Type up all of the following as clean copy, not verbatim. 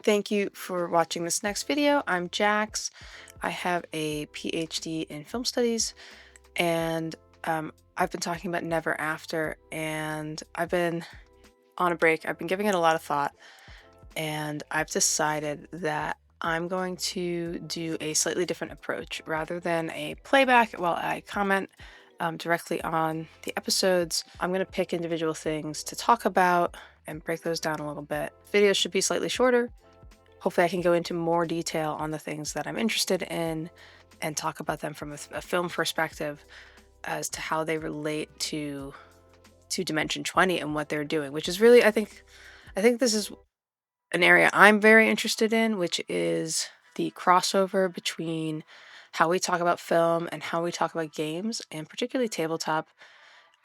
Thank you for watching this next video. I'm Jax. I have a PhD in film studies, and I've been talking about Neverafter, and I've been on a break. I've been giving it a lot of thought, and I've decided that I'm going to do a slightly different approach. Rather than a playback while I comment directly on the episodes, I'm going to pick individual things to talk about and break those down a little bit. Videos should be slightly shorter. Hopefully I can go into more detail on the things that I'm interested in and talk about them from a film perspective as to how they relate to Dimension 20 and what they're doing, which is really, I think this is an area I'm very interested in, which is the crossover between how we talk about film and how we talk about games, and particularly tabletop.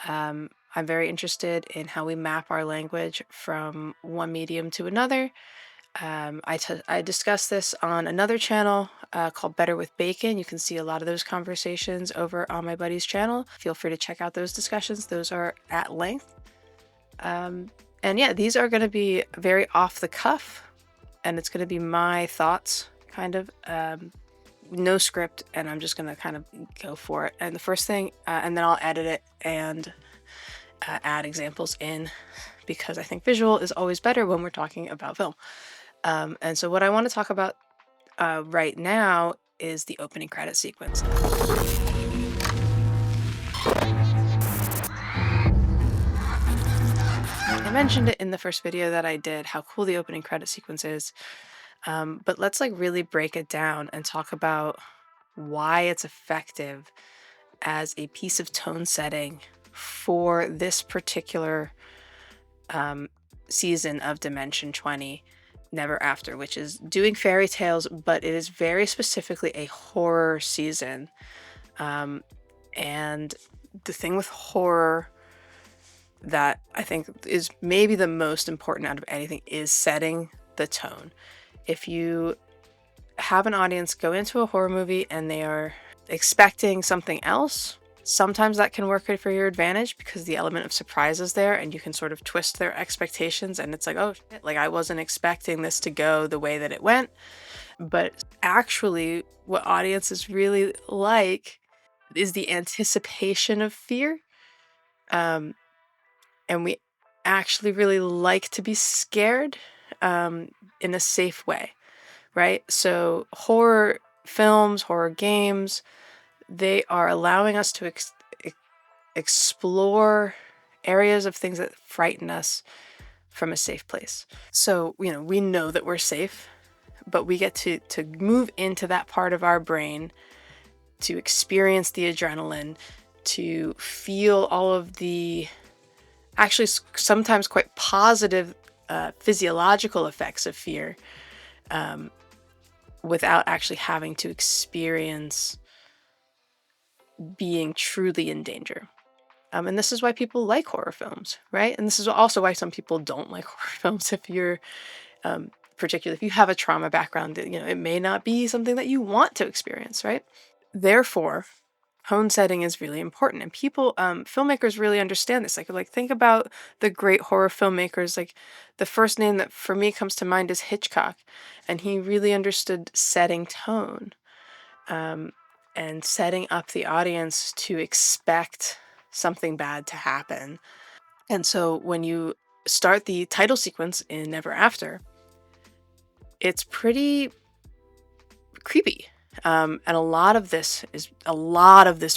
I'm very interested in how we map our language from one medium to another. I discussed this on another channel called Better with Bacon. You can see a lot of those conversations over on my buddy's channel. Feel free to check out those discussions. Those are at length. And yeah, these are going to be very off the cuff, and it's going to be my thoughts, kind of. No script, and I'm just going to kind of go for it. And the first thing, and then I'll edit it and add examples in, because I think visual is always better when we're talking about film. And so what I want to talk about right now is the opening credit sequence. I mentioned it in the first video that I did, how cool the opening credit sequence is. But let's really break it down and talk about why it's effective as a piece of tone setting for this particular season of Dimension 20. Neverafter, which is doing fairy tales, but it is very specifically a horror season. And the thing with horror that I think is maybe the most important out of anything is setting the tone. If you have an audience go into a horror movie and they are expecting something else, sometimes that can work for your advantage because the element of surprise is there and you can sort of twist their expectations, and it's like, oh shit, I wasn't expecting this to go the way that it went. But actually what audiences really like is the anticipation of fear. And we actually really like to be scared in a safe way, right? So horror films, horror games, they are allowing us to explore areas of things that frighten us from a safe place. So, we know that we're safe, but we get to move into that part of our brain, to experience the adrenaline, to feel all of the actually sometimes quite positive physiological effects of fear, without actually having to experience being truly in danger. And this is why people like horror films, right? And this is also why some people don't like horror films. If you're, particularly if you have a trauma background, it may not be something that you want to experience, right? Therefore, tone setting is really important, and people, filmmakers really understand this. Like think about the great horror filmmakers. Like the first name that for me comes to mind is Hitchcock, and he really understood setting tone, and setting up the audience to expect something bad to happen. And so when you start the title sequence in Neverafter, it's pretty creepy. And a lot of this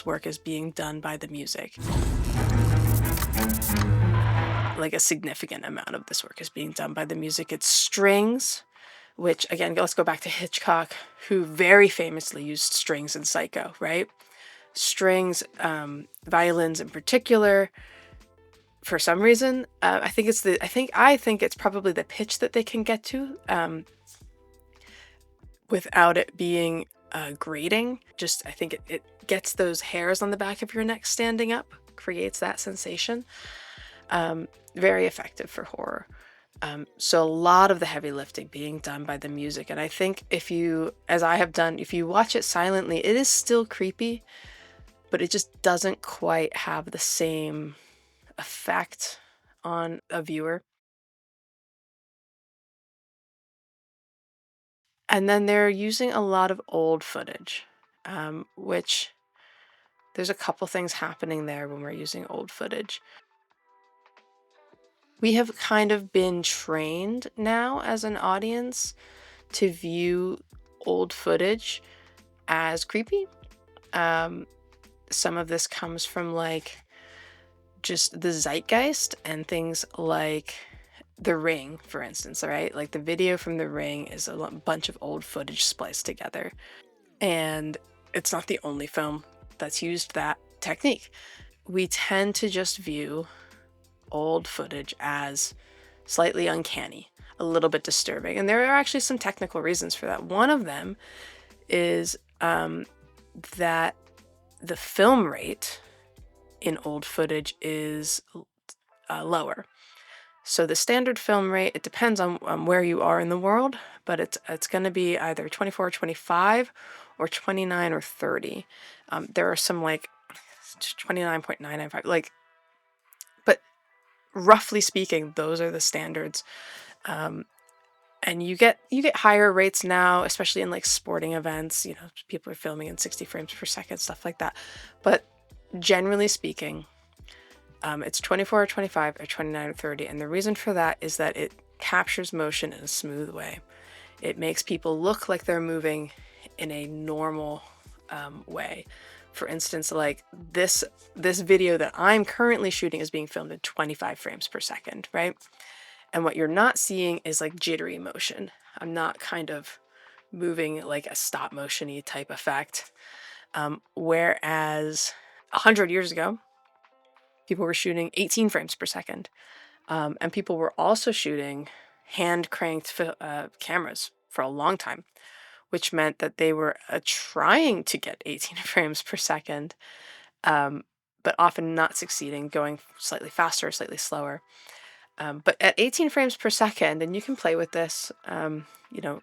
work is being done by the music. Like a significant amount of this work is being done by the music. It's strings, which again, let's go back to Hitchcock, who very famously used strings in Psycho, right? Strings, violins in particular. For some reason, I think it's probably the pitch that they can get to, without it being grating. Just, I think it gets those hairs on the back of your neck standing up, creates that sensation. Very effective for horror. So a lot of the heavy lifting being done by the music. And I think if you, as I have done, if you watch it silently, it is still creepy, but it just doesn't quite have the same effect on a viewer. And then they're using a lot of old footage, which there's a couple things happening there when we're using old footage. We have kind of been trained now as an audience to view old footage as creepy. Some of this comes from like just the zeitgeist and things like The Ring, for instance, right? Like the video from The Ring is a bunch of old footage spliced together. And it's not the only film that's used that technique. We tend to just view old footage as slightly uncanny, a little bit disturbing. And there are actually some technical reasons for that. One of them is that the film rate in old footage is lower. So the standard film rate, it depends on where you are in the world, but it's going to be either 24 or 25 or 29 or 30. There are some like 29.995, like, but roughly speaking, those are the standards. And you get higher rates now, especially in like sporting events. You know, people are filming in 60 frames per second, stuff like that. But generally speaking, it's 24 or 25 or 29 or 30. And the reason for that is that it captures motion in a smooth way. It makes people look like they're moving in a normal way. For instance, like this video that I'm currently shooting is being filmed at 25 frames per second, right? And what you're not seeing is like jittery motion. I'm not kind of moving like a stop motion-y type effect. Whereas 100 years ago, people were shooting 18 frames per second. And people were also shooting hand-cranked cameras for a long time, which meant that they were trying to get 18 frames per second, but often not succeeding, going slightly faster or slightly slower. But at 18 frames per second, and you can play with this, you know,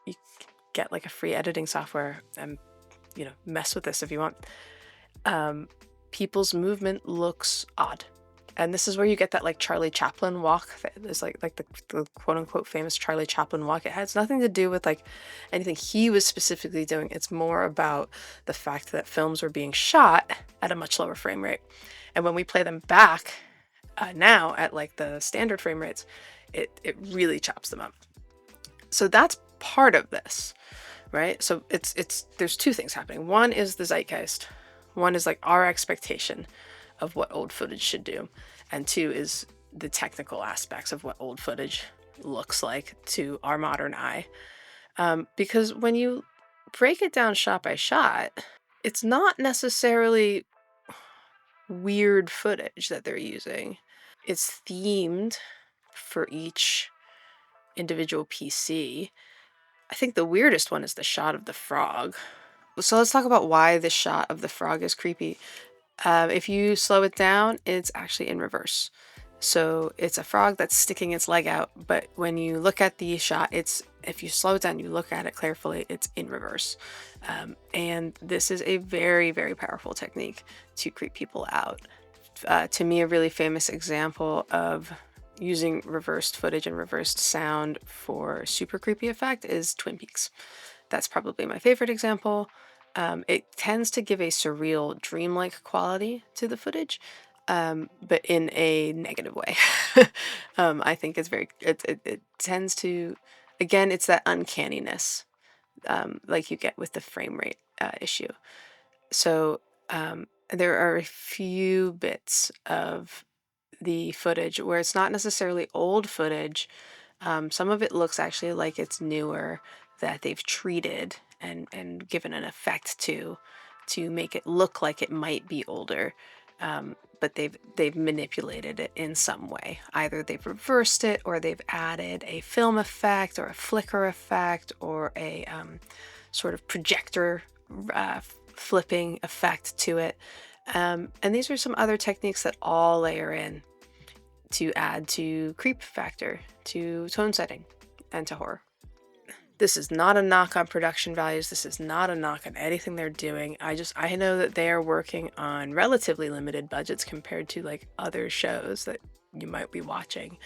you get like a free editing software and, you know, mess with this if you want. People's movement looks odd. And this is where you get that like Charlie Chaplin walk. There's like the quote unquote famous Charlie Chaplin walk. It has nothing to do with like anything he was specifically doing. It's more about the fact that films were being shot at a much lower frame rate. And when we play them back now at like the standard frame rates, it really chops them up. So that's part of this, right? So there's two things happening. One is the zeitgeist. One is like our expectation of what old footage should do. And two is the technical aspects of what old footage looks like to our modern eye. Because when you break it down shot by shot, it's not necessarily weird footage that they're using. It's themed for each individual PC. I think the weirdest one is the shot of the frog. So let's talk about why the shot of the frog is creepy. If you slow it down, it's actually in reverse. So it's a frog that's sticking its leg out, but when you look at the shot, if you slow it down, you look at it carefully, it's in reverse. And this is a very, very powerful technique to creep people out. To me, a really famous example of using reversed footage and reversed sound for super creepy effect is Twin Peaks. That's probably my favorite example. It tends to give a surreal, dreamlike quality to the footage, but in a negative way. I think it tends to, again, it's that uncanniness, like you get with the frame rate issue. So there are a few bits of the footage where it's not necessarily old footage. Some of it looks actually like it's newer, that they've treated and given an effect to make it look like it might be older. But they've manipulated it in some way. Either they've reversed it, or they've added a film effect or a flicker effect or a sort of projector flipping effect to it. And these are some other techniques that all layer in to add to creep factor, to tone setting, and to horror. This is not a knock on production values. This is not a knock on anything they're doing. I know that they are working on relatively limited budgets compared to like other shows that you might be watching.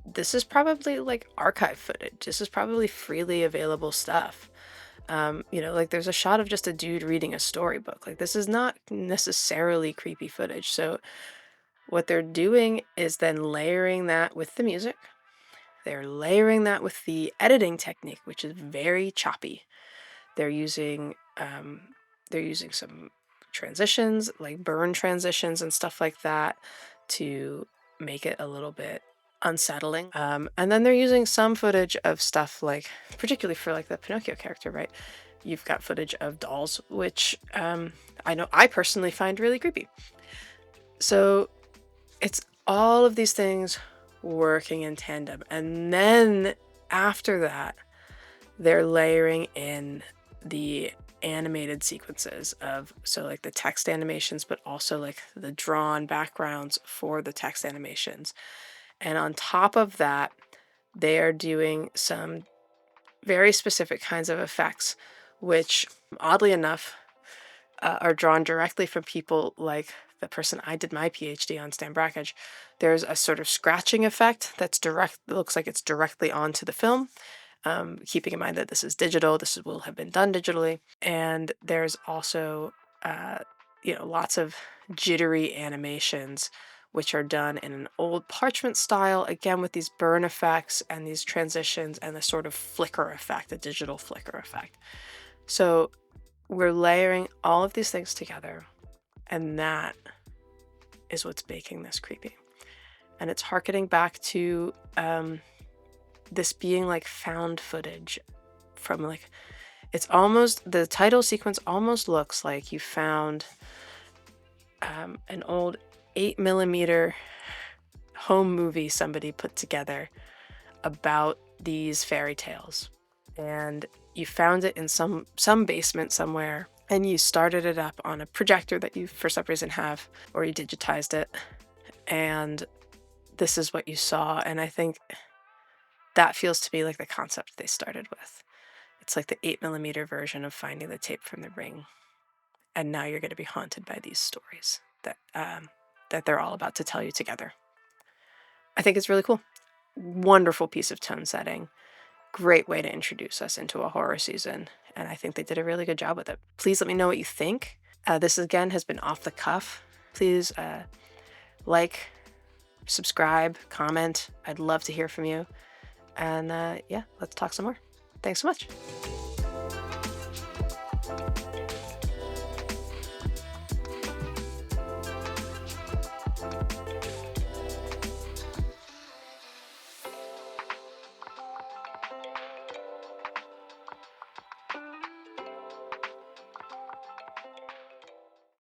this is probably like archive footage. This is probably freely available stuff. Like there's a shot of just a dude reading a storybook. Like this is not necessarily creepy footage. So what they're doing is then layering that with the music. They're layering that with the editing technique, which is very choppy. They're using some transitions, like burn transitions and stuff like that, to make it a little bit unsettling. And then they're using some footage of stuff like, particularly for like the Pinocchio character, right? You've got footage of dolls, which I know I personally find really creepy. So it's all of these things working in tandem. And then after that, they're layering in the animated sequences of, so like the text animations, but also like the drawn backgrounds for the text animations. And on top of that, they are doing some very specific kinds of effects, which oddly enough are drawn directly from people like the person I did my PhD on, Stan Brackage. There's a sort of scratching effect that's direct, looks like it's directly onto the film. Keeping in mind that this is digital, will have been done digitally. And there's also, lots of jittery animations, which are done in an old parchment style, again, with these burn effects and these transitions and the sort of flicker effect, a digital flicker effect. So we're layering all of these things together, and that is what's making this creepy. And it's harkening back to this being like found footage from like, it's almost, the title sequence almost looks like you found an old 8mm home movie somebody put together about these fairy tales, and you found it in some basement somewhere, and you started it up on a projector that you for some reason have, or you digitized it, and this is what you saw. And I think that feels to me like the concept they started with. It's like the 8mm version of finding the tape from the ring, and now you're going to be haunted by these stories that they're all about to tell you together. I think it's really cool. Wonderful piece of tone setting. Great way to introduce us into a horror season, and I think they did a really good job with it. Please let me know what you think. This again has been Off the Cuff. Please like, subscribe, comment. I'd love to hear from you. And yeah, let's talk some more. Thanks so much.